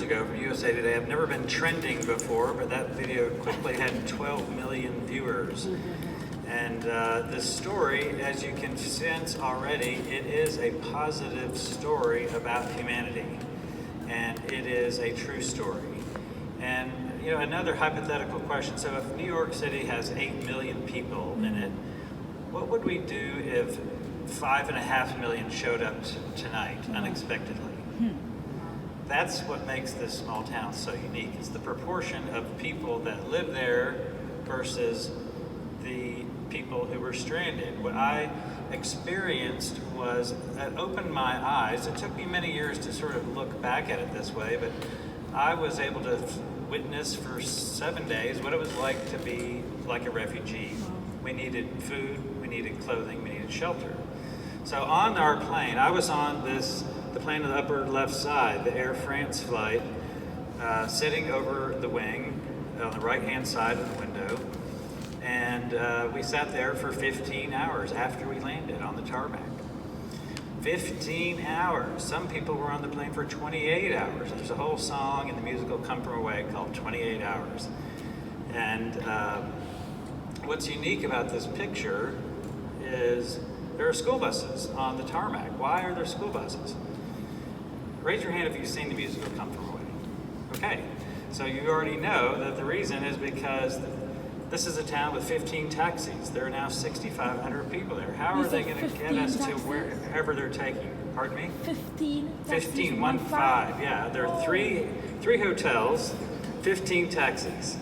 ago from USA Today. I've never been trending before, but that video quickly had 12 million viewers. And this story, as you can sense already, it is a positive story about humanity. And it is a true story. And you know, another hypothetical question. So if New York City has 8 million people in it, what would we do if 5.5 million showed up tonight unexpectedly? That's what makes this small town so unique. It's the proportion of people that live there versus the people who were stranded. What I experienced was, it opened my eyes. It took me many years to sort of look back at it this way, but I was able to witness for 7 days what it was like to be like a refugee. We needed food, we needed clothing, we needed shelter. So on our plane, I was on the plane on the upper left side, the Air France flight, sitting over the wing on the right-hand side of the window. And we sat there for 15 hours after we landed on the tarmac. 15 hours. Some people were on the plane for 28 hours. There's a whole song in the musical Come From Away called 28 Hours. And what's unique about this picture is there are school buses on the tarmac. Why are there school buses? Raise your hand if you've seen the musical Come From Away. Okay, so you already know that the reason is because this is a town with 15 taxis. There are now 6,500 people there. How are they going to get us to wherever they're taking? Pardon me? 15, 1 5. Yeah, there are three hotels, 15 taxis.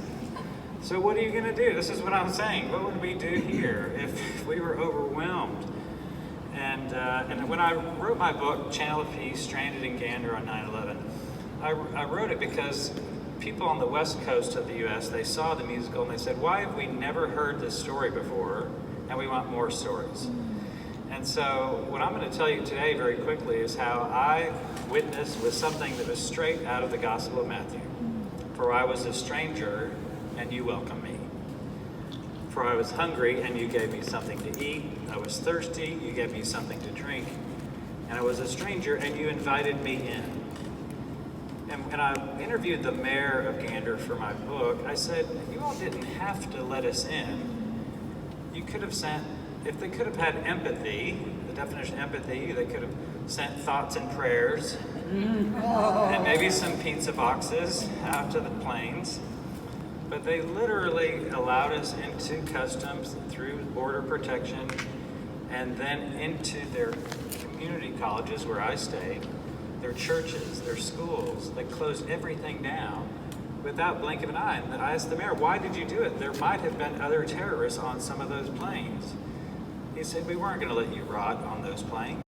So what are you going to do? This is what I'm saying. What would we do here if we were overwhelmed? And when I wrote my book, Channel of Peace, Stranded in Gander on 9/11, I wrote it because people on the west coast of the U.S., they saw the musical and they said, why have we never heard this story before? And we want more stories. And so what I'm going to tell you today very quickly is how I witnessed with something that was straight out of the Gospel of Matthew. For I was a stranger and you welcomed me. For I was hungry and you gave me something to eat. I was thirsty, you gave me something to drink. And I was a stranger and you invited me in. And when I interviewed the mayor of Gander for my book, I said, you all didn't have to let us in. You could have sent, if they could have had empathy, the definition of empathy, they could have sent thoughts and prayers, and maybe some pizza boxes out to the planes. But they literally allowed us into customs, through border protection, and then into their community colleges where I stayed, their churches, their schools. They closed everything down without blink of an eye. And I asked the mayor, why did you do it? There might have been other terrorists on some of those planes. He said, we weren't going to let you rot on those planes.